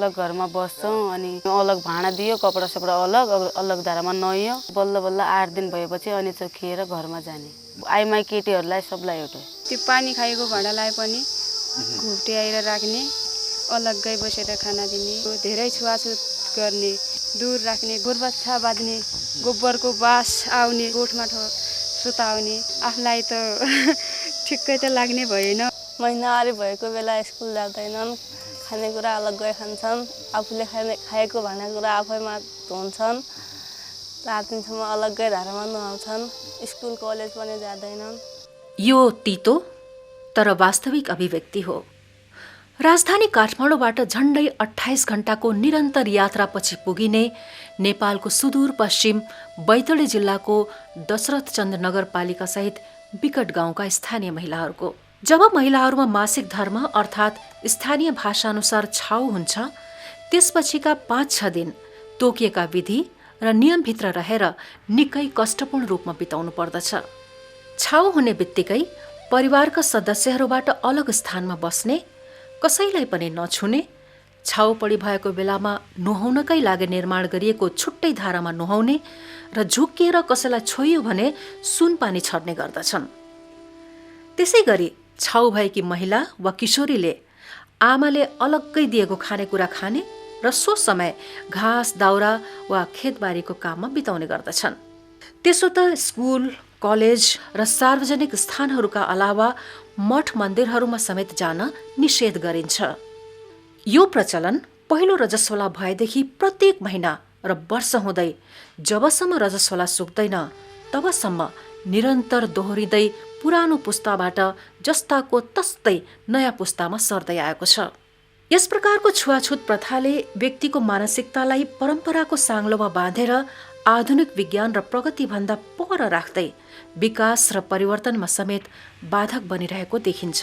अलग घरमा बस्छौँ अनि अलग भाँडा दियो कपडा सपडा अलग अलग धारामा नुहाइयो बल्ल बल्ल 8 दिन भएपछि अनि चोखिएर घरमा जाने आइमाई केटीहरूलाई सबलाई एउटा त्यो पानी खाएको भाँडालाई पनि घुप्ट्याएर राख्ने अलग्गै बसेर खाना दिने धेरै छुवाछुत गर्ने दूर राख्ने गोरबाछा बाँध्ने गोबरको बास आउने गोठमा सुताउने आफूलाई त ठिक्कै त लाग्ने भएन महिनावारी भएको बेला स्कुल जाँदैनन् खानेकुरा अलग्गै खान्छन् आफूले खाएको भाँडाकुरा आफैमा धुन्छन् 4 दिनसम्म अलग्गै धारामा नुहाउँछन् स्कुल कलेज पनि जाँदैनन् यो तितो तर वास्तविक अभिव्यक्ति हो राजधानी काठमाडौँबाट झण्डै 28 घण्टाको निरन्तर यात्रापछि पुगिने नेपालको सुदूरपश्चिम बैतडी जिल्लाको दशरथचन्द नगरपालिका सहित विकट गाउँका स्थानीय महिलाहरूको जब महिलाहरूमा मासिक धर्म अर्थात् स्थानीय भाषाअनुसार छाउ हुन्छ त्यसपछिका 5-6 दिन तोकिएका विधि र नियमभित्र रहेर निकै कष्टपूर्ण रूपमा बिताउनु पर्दछ छाउ हुने बित्तिकै परिवारका सदस्यहरूबाट अलग स्थानमा बस्ने कसैलाई पनि नछुने छाउपडी भएको बेलामा नुहाउनकै लागि निर्माण गरिएको छुट्टै धारामा नुहाउने र झुक्किएर कसैलाई छोइयो भने सुनपानी छर्ने गर्दछन् त्यसै गरी छाउ भएकी महिला वा किशोरीले आमाले अलग्गै दिएको खानेकुरा खाने र सो समय घाँस दाउरा वा खेतबारीको काममा बिताउने गर्दछन् त्यसो त स्कुल कलेज र सार्वजनिक स्थानहरूका अलावा मठ मन्दिरहरूमा समेत जान निषेध गरिन्छ यो प्रचलन पहिलो रजस्वला भएदेखि प्रत्येक महिना र वर्ष हुँदै जबसम्म रजस्वला सुक्दैन तबसम्म निरन्तर दोहोरिँदै पुरानो पुस्ताबाट जस्ताको तस्तै नयाँ पुस्तामा सर्दै आएको छ यस प्रकारको छुवाछुत प्रथाले व्यक्तिको मानसिकतालाई परम्पराको साङ्लोमा बाँधेर आधुनिक विज्ञान र प्रगतिभन्दा पर राख्दै विकास र परिवर्तनमा समेत बाधक बनिरहेको देखिन्छ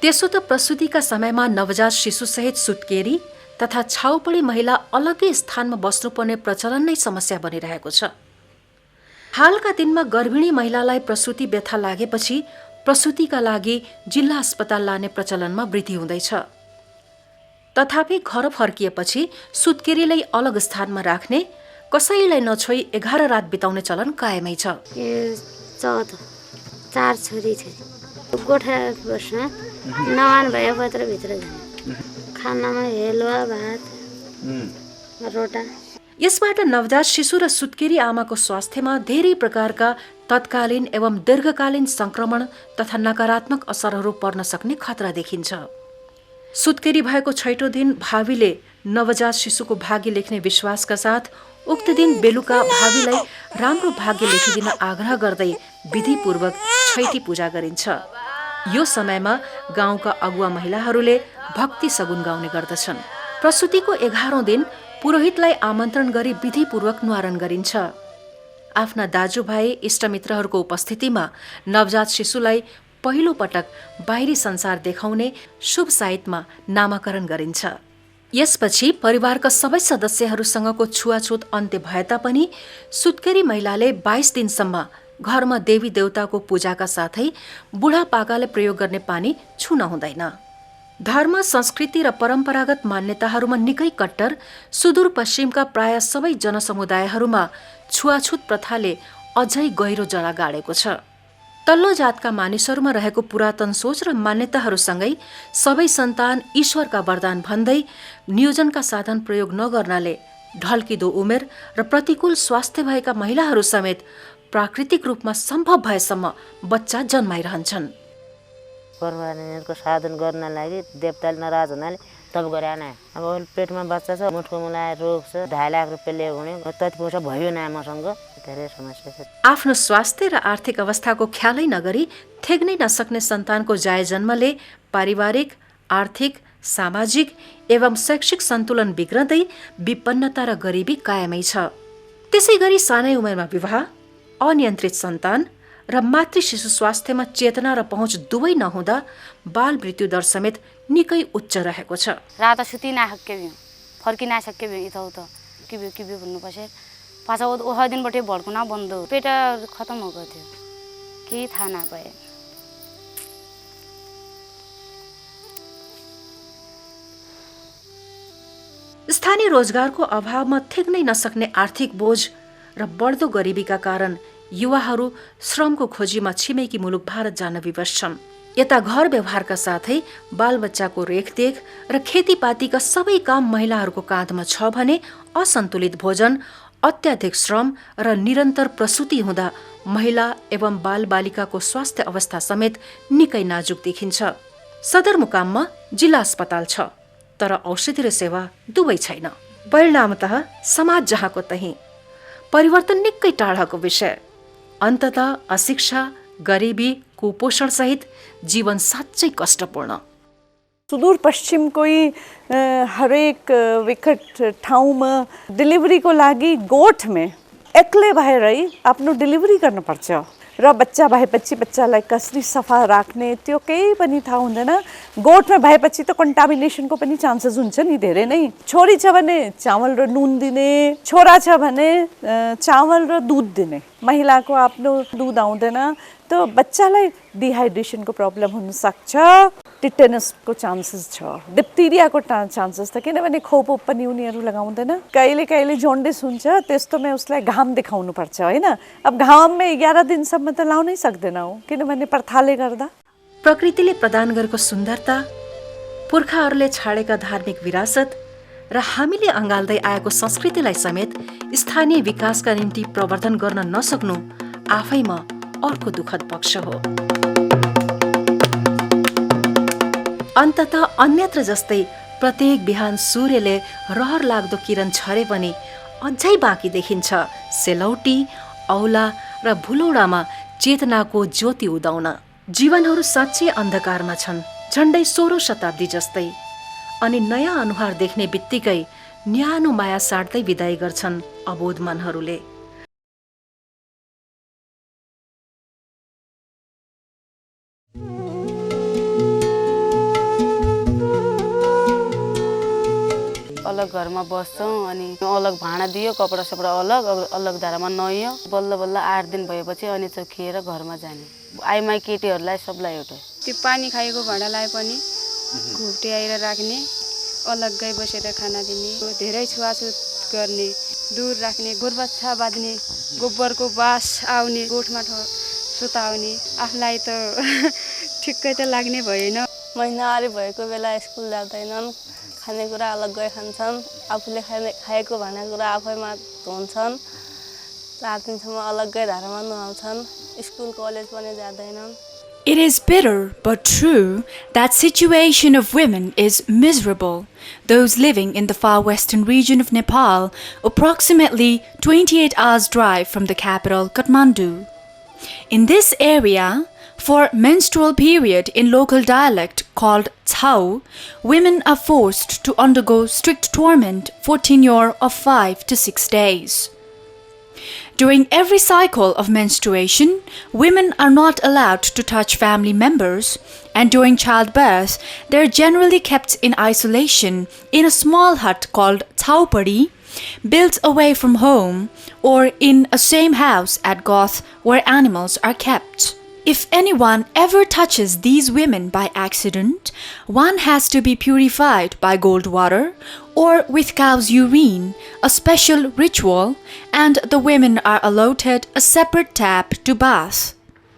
त्यसो त प्रसुतिका समयमा नवजात शिशुसहित सुत्केरी तथा छाउपडी महिला अलग्गै स्थानमा बस्नुपर्ने प्रचलन नै समस्या बनिरहेको छ हालका दिनमा गर्भिणी महिलालाई प्रसुति व्यथा लागेपछि प्रसुतिका लागि जिल्ला अस्पताल लाने प्रचलनमा वृद्धि हुँदैछ तथापि घर फर्किएपछि सुत्केरीलाई अलग स्थानमा राख्ने कसैलाई नछोई 11 रात बिताउने चलन कायमै छ 4 छोरी छ गोठा बस्न नवान भए पत्र भित्र जाने खानामा हेलुवा भात रोटा यसबाट नवजात शिशु र सुत्केरी आमाको स्वास्थ्यमा धेरै प्रकारका तत्कालीन एवं दीर्घकालीन संक्रमण तथा नकारात्मक असरहरू पर्न सक्ने खतरा देखिन्छ सुत्केरी भएको छैटौं दिन भावीले नवजात शिशुको भाग्य लेख्ने विश्वासका साथ उक्त दिन बेलुका भावीलाई राम्रो भाग्य लेखिदिन आग्रह गर्दै विधिपूर्वक छैटी पूजा गरिन्छ यो समयमा गाउँका अगुवा महिलाहरूले भक्ति सगुन गाउने गर्दछन् प्रसुतिको 11औं दिन पुरोहितलाई आमन्त्रण गरी विधिपूर्वक न्वारण गरिन्छ आफ्ना दाजुभाइ इष्टमित्रहरूको उपस्थितिमा नवजात शिशुलाई पहिलो पटक बाहिरी संसार देखाउने शुभ साइतमा नामाकरण गरिन्छ यसपछि परिवारका सबै सदस्यहरूसँगको छुवाछुत अन्त्य भए तापनि सुत्केरी महिलाले 22 दिनसम्म घरमा देवी देवताको पूजाका साथै बुढापाकाले प्रयोग गर्ने पानी छुन हुँदैन धर्म संस्कृति र परम्परागत मान्यताहरूमा निकै कट्टर सुदूरपश्चिमका प्राय सबै जनसमुदायहरूमा छुवाछुत प्रथाले अझै गहिरो जडा गाडेको छ तल्लो जातका मानिसहरूमा रहेको पुरातन सोच र मान्यताहरूसँगै सबै सन्तान ईश्वरका वरदान भन्दै नियोजनका साधन प्रयोग नगर्नाले ढल्किदो उमेर र प्रतिकूल स्वास्थ्य भएका महिलाहरू समेत प्राकृतिक रूपमा सम्भव भएसम्म बच्चा जन्माइरहन्छन् परमानेको साधन गर्न लागि देवताले नाराज हुनाले तब गरेन अब पेटमा बच्चा छ मुठको मुलाएर रोग छ 2.5 लाख रुपैयाँ ल्यायो भने त्यति पैसा भयो न मसँग धेरै समस्या छ आफ्नो स्वास्थ्य र आर्थिक अवस्थाको ख्यालै नगरी थेग्नै नसक्ने सन्तानको जाय जन्मले पारिवारिक आर्थिक सामाजिक एवं शैक्षिक सन्तुलन बिग्रदै विपन्नता र गरिबी कायमै छ त्यसै गरी सानै उमेरमा विवाह अनियन्त्रित सन्तान र मातृ शिशु स्वास्थ्यमा चेतना र पहुँच दुवै नहुँदा बाल मृत्यु दर समेत निकै उच्च रहेको छ रात सुति नसके भ्यू फर्कि नसके भ्यू यताउता के भ्यू भन्नुपर्छ पाछा ओहा दिनबाट भड्कुना बन्द पेट खतम भएको थियो केही थाहा नपाए स्थानीय रोजगारको अभावमा थिक्नै नसक्ने आर्थिक बोझ र बढ्दो गरिबीका कारण युवाहरू श्रमको खोजीमा छिमेकी मुलुक भारत जान विवश छन्। यता घर व्यवहारका साथै बालबच्चाको रेखदेख र खेतीपातीका सबै काम महिलाहरूको काँधमा छ भने असन्तुलित भोजन, अत्याधिक श्रम र निरन्तर प्रसूति हुँदा महिला एवं बालबालिकाको स्वास्थ्य अवस्था समेत निकै नाजुक देखिन्छ। सदरमुकाममा जिल्ला अस्पताल छ, तर औषधि र सेवा दुवै छैन। परिणामतः समाज जहाँको तहीँ, परिवर्तन निकै टाढाको विषय। अन्ततः अशिक्षा, गरिबी, कुपोषण सहित जीवन साँच्चै कष्टपूर्ण। सुदूरपश्चिमको हरेक विकट ठाउँमा डेलिभरीको लागि गोठमा एक्लै भएरै आफ्नो डेलिभरी गर्नुपर्छ र बच्चा भएपछि बच्चालाई कसरी सफा राख्ने त्यो केही पनि थाहा हुँदैन। गोठमा भएपछि त कन्टामिनेसनको पनि चान्सेस हुन्छ नि धेरै नै। छोरी छ भने चामल र नुन दिने, छोरा छ भने चामल र दुध दिने, महिलाको आफ्नो दुध आउँदैन त बच्चालाई डिहाइड्रेसनको प्रब्लम हुनसक्छ, टिटेनसको चान्सेस छ, डिप्थेरियाको चान्सेस छ, किनभने खोप पनि उनीहरू लगाउँदैन। कहिले कहिले जोन्डिस हुन्छ, त्यस्तोमा उसलाई घाम देखाउनु पर्छ होइन। अब घाममा 11 दिनसम्म त लाउनै सक्दैनौ किनभने प्रथाले गर्दा। प्रकृतिले प्रदान गरेको सुन्दरता, पुर्खाहरूले छाडेका धार्मिक विरासत र हामीले अँगाल्दै आएको संस्कृतिलाई समेत स्थानीय विकासका निम्ति प्रवर्धन गर्न नसक्नु आफैमा अर्को दुःखद पक्ष हो। अन्ततः अन्यत्र जस्तै प्रत्येक बिहान सूर्यले रहर लाग्दो किरण छरे पनि अझै बाँकी देखिन्छ सेलौटी, औला र भुलौडामा चेतनाको ज्योति उदाउन। जीवनहरू साँच्चै अन्धकारमा छन्, झण्डै 16औं शताब्दी जस्तै। अनि नयाँ अनुहार देख्ने बित्तिकै न्यानो माया साट्दै विदाई गर्छन् अबोध मनहरूले। अलग घरमा बस्छौँ अनि अलग भाँडा दियो, कपडा सपडा अलग अलग धारामा नुहाइयो। बल्ल बल्ल 8 दिन भएपछि अनि चोखिएर घरमा जाने। आइमाई केटीहरूलाई सबलाई एउटै। त्यो पानी खाएको भाँडालाई पनि घुप्ट्याएर राख्ने, अलग्गै बसेर खाना दिने, धेरै छुवाछुत गर्ने, दूर राख्ने, गोरबच्छा बाँध्ने, गोबरको बास आउने, गोठमा सुताउने। आफूलाई त ठिक्कै त लाग्ने भएन। महिनावारी भएको बेला स्कुल जाँदैनन्, खानेकुरा अलग्गै खान्छन्, आफूले खाएको भाँडाकुरा आफैमा धुन्छन्, 4 दिनसम्म अलग्गै धारामा नुहाउँछन्, स्कुल कलेज पनि जाँदैनन्। It is bitter but true that situation of women is miserable. Those living in the far western region of Nepal, approximately 28 hours drive from the capital Kathmandu. In this area, for menstrual period in local dialect called Chhau, women are forced to undergo strict torment for tenure of 5 to 6 days. During every cycle of menstruation, women are not allowed to touch family members, and during childbirth, they are generally kept in isolation in a small hut called Chhaupadi, built away from home, or in a same house at Goth where animals are kept. If anyone ever touches these women by accident, one has to be purified by cold water or with cow's urine, a special ritual, and the women are allotted a separate tap to bath.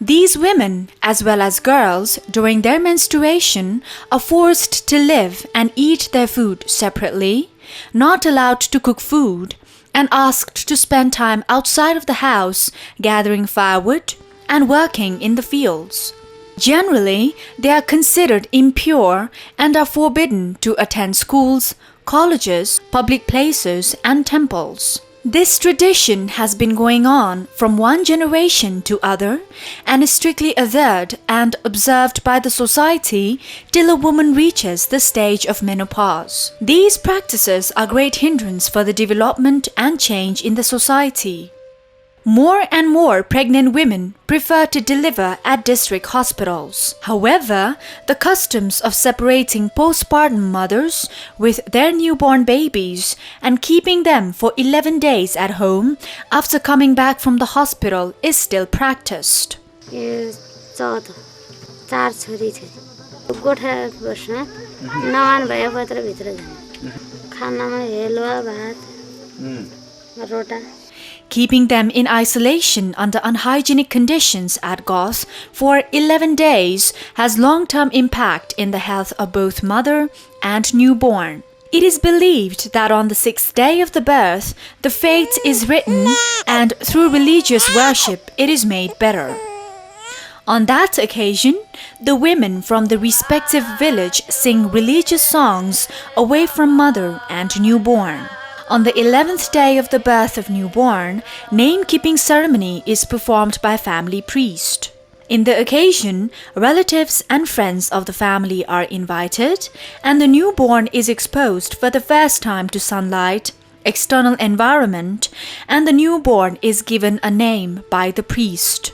These women, as well as girls, during their menstruation, are forced to live and eat their food separately, not allowed to cook food, and asked to spend time outside of the house gathering firewood and working in the fields. Generally, they are considered impure and are forbidden to attend schools, colleges, public places, and temples. This tradition has been going on from one generation to other and is strictly adhered and observed by the society till a woman reaches the stage of menopause. These practices are great hindrance for the development and change in the society. More and more pregnant women prefer to deliver at district hospitals. However, the customs of separating postpartum mothers with their newborn babies and keeping them for 11 days at home after coming back from the hospital is still practiced. 4 छोरी छ गोठा बस्न नवान भए पत्र भित्र जाने खानामा हेलुवा भात रोटा Keeping them in isolation under unhygienic conditions at Goth for 11 days has long-term impact in the health of both mother and newborn. It is believed that on the 6th day of the birth, the fate is written and through religious worship it is made better. On that occasion, the women from the respective village sing religious songs away from mother and newborn. On the 11th day of the birth of newborn, name-keeping ceremony is performed by family priest. In the occasion, relatives and friends of the family are invited, and the newborn is exposed for the first time to sunlight, external environment, and the newborn is given a name by the priest.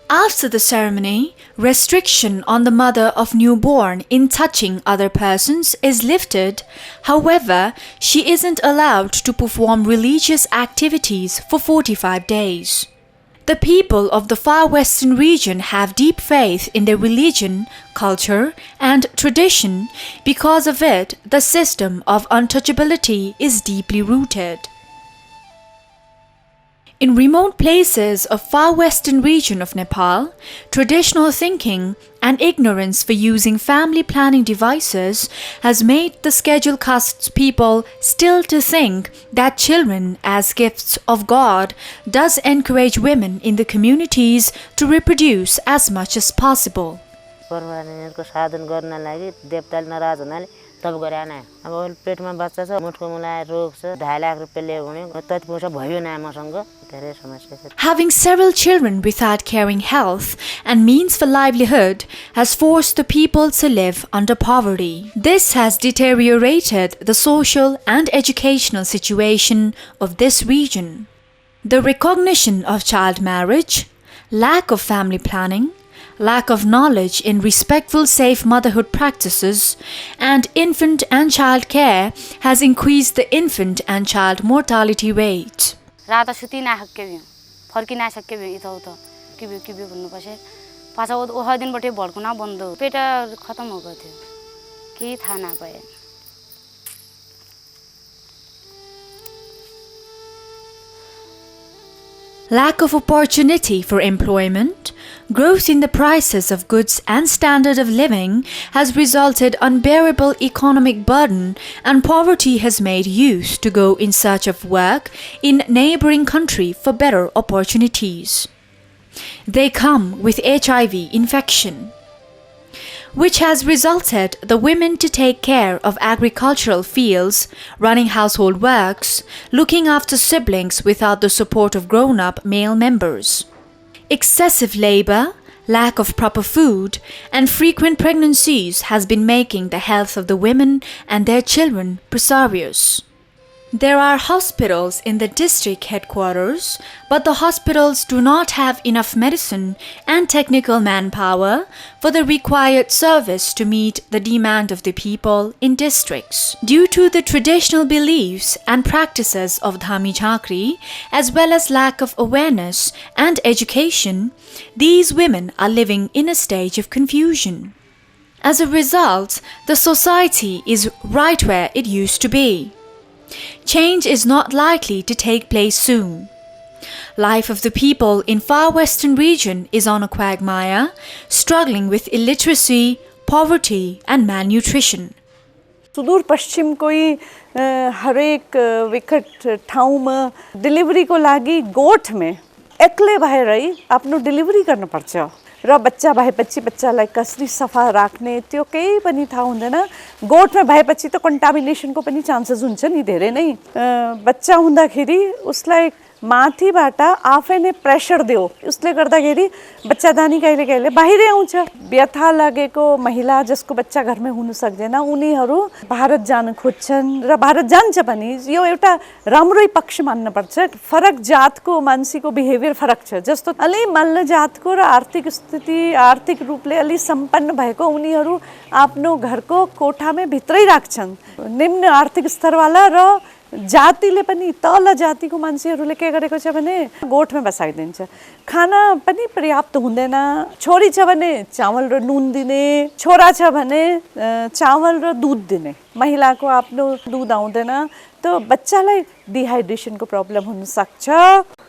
After the ceremony, restriction on the mother of newborn in touching other persons is lifted. However, she isn't allowed to perform religious activities for 45 days. The people of the far western region have deep faith in their religion, culture, and tradition. Because of it, the system of untouchability is deeply rooted. In remote places of far western region of Nepal, traditional thinking and ignorance for using family planning devices has made the schedule caste's people still to think that children as gifts of God does encourage women in the communities to reproduce as much as possible. परिवारको साधन गर्न लागि देवताले नाराज हुनाले तब गरे आना अब पेटमा बच्चा छ मुठको मुलाए रोग छ 2.5 लाख रुपैयाँ ल्यायो भने त्यति पैसा भयो न मसँग धेरै समस्या छ. Having several children without caring health and means for livelihood has forced the people to live under poverty. This has deteriorated the social and educational situation of this region. The recognition of child marriage, lack of family planning, lack of knowledge in respectful safe motherhood practices, and infant and child care has increased the infant and child mortality rate. रात सुति नासक्के भयो फर्की नासक्के भयो इताउता के भयो भन्नुपर्छ पाछा ओहा दिनबाट भड्कुना बन्द पेट खतम हो गयो केही थाहा नपाए. Lack of opportunity for employment, growth in the prices of goods and standard of living has resulted unbearable economic burden, and poverty has made youth to go in search of work in neighboring country for better opportunities. They come with HIV infection, which has resulted the women to take care of agricultural fields, running household works, looking after siblings without the support of grown-up male members. Excessive labor, lack of proper food, and frequent pregnancies has been making the health of the women and their children precarious. There are hospitals in the district headquarters, but the hospitals do not have enough medicine and technical manpower for the required service to meet the demand of the people in districts. Due to the traditional beliefs and practices of Dhami Chakri, as well as lack of awareness and education, these women are living in a stage of confusion. As a result, the society is right where it used to be. Change is not likely to take place soon. Life of the people in far western region is on a quagmire, struggling with illiteracy, poverty and malnutrition. Sudurpashchim कोही हरेक विकट ठाउँमा डेलिभरीको लागि गोठमा एक्लै भएरै आफ्नो डेलिभरी गर्न पर्छ र बच्चा भएपछि बच्चालाई कसरी सफा राख्ने त्यो केही पनि थाहा हुँदैन. गोठमा भएपछि त कन्टामिनेसनको पनि चान्सेस हुन्छ नि धेरै नै. बच्चा हुँदाखेरि उसलाई माथिबाट आफै नै प्रेसर दियो, उसले गर्दाखेरि बच्चादानी कहिले कहिले बाहिरै आउँछ. व्यथा लागेको महिला जसको बच्चा घरमै हुन सक्दैन उनीहरू भारत जान खोज्छन् र भारत जान्छ पनि. यो एउटा राम्रै पक्ष मान्नुपर्छ. फरक जातको मान्छेको बिहेभियर फरक छ. जस्तो अलि मल्ल जातको र आर्थिक स्थिति आर्थिक रूपले अलि सम्पन्न भएको उनीहरू आफ्नो घरको कोठामै भित्रै राख्छन्. निम्न आर्थिक स्तरवाला र जातिले पनि तल जातिको मान्छेहरूले के गरेको छ भने गोठमा बसाइदिन्छ. खाना पनि पर्याप्त हुँदैन. छोरी छ भने चामल र नुन दिने, छोरा छ भने चामल र दुध दिने. महिलाको आफ्नो दुध आउँदैन त बच्चालाई डिहाइड्रेसनको प्रब्लम हुनसक्छ,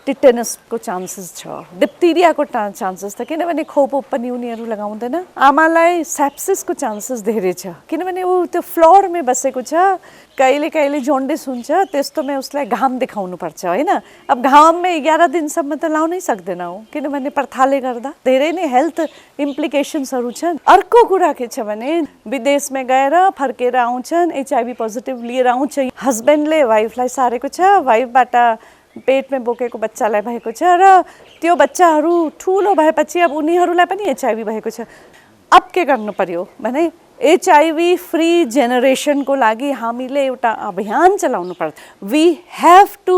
टिटेनसको चान्सेस छ, डिप्थेरियाको चान्सेस छ, किनभने खोप पनि उनीहरू लगाउँदैन। आमालाई सेप्सिसको चान्सेस धेरै छ, किनभने ऊ त्यो फ्लोरमा बसेको छ, कहिले कहिले जोन्डिस हुन्छ, त्यस्तोमा उसलाई घाम देखाउनु पर्छ होइन। अब घाममा 11 दिनसम्म त लाउनै सक्दैन ऊ, किनभने प्रथाले गर्दा धेरै नै हेल्थ इम्प्लिकेसन्सहरू छन्। अर्को कुरा के छ भने विदेशमा गएर फर्केर आउँछन्, HIV पोजिटिभ लिएर आउँछ, हस्बेन्डले वाइफलाई सारेको छ, वाइफबाट पेटमा बोकेको बच्चालाई भएको छ र त्यो बच्चाहरू ठुलो भएपछि अब उनीहरूलाई पनि HIV भएको छ। अब के गर्नु पर्यो भने HIV फ्री जेनेरेसनको लागि हामीले एउटा अभियान चलाउनु पर्छ। We have to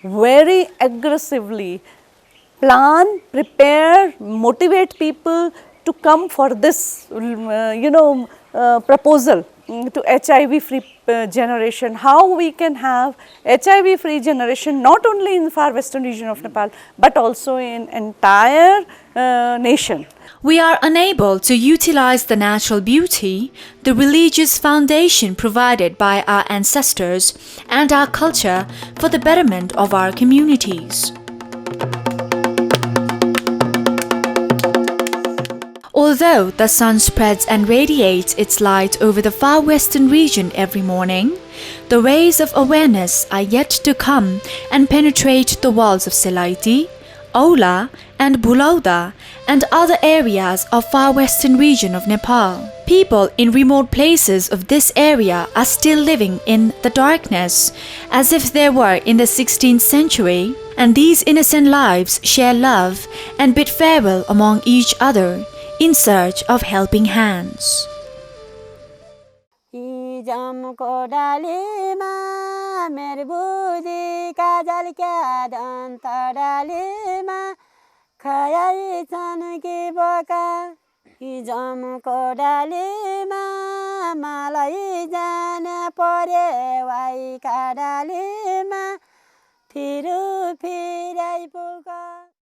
very aggressively plan, prepare, motivate people to come for this, proposal to HIV-free generation. How we can have HIV-free generation not only in the far western region of Nepal, but also in entire nation. We are unable to utilize the natural beauty, the religious foundation provided by our ancestors and our culture for the betterment of our communities. Although the sun spreads and radiates its light over the far western region every morning, the rays of awareness are yet to come and penetrate the walls of Selaiti, Aula and Bulauda and other areas of far western region of Nepal. People in remote places of this area are still living in the darkness as if they were in the 16th century, and these innocent lives share love and bid farewell among each other in search of helping hands. जमको डालीमा मेरो बुझी काजल क्या दन्त डालीमा खयाई छन् कि बोका जमको डालीमा मलाई जान परे वाइका डालीमा फिरू फिराइ पुका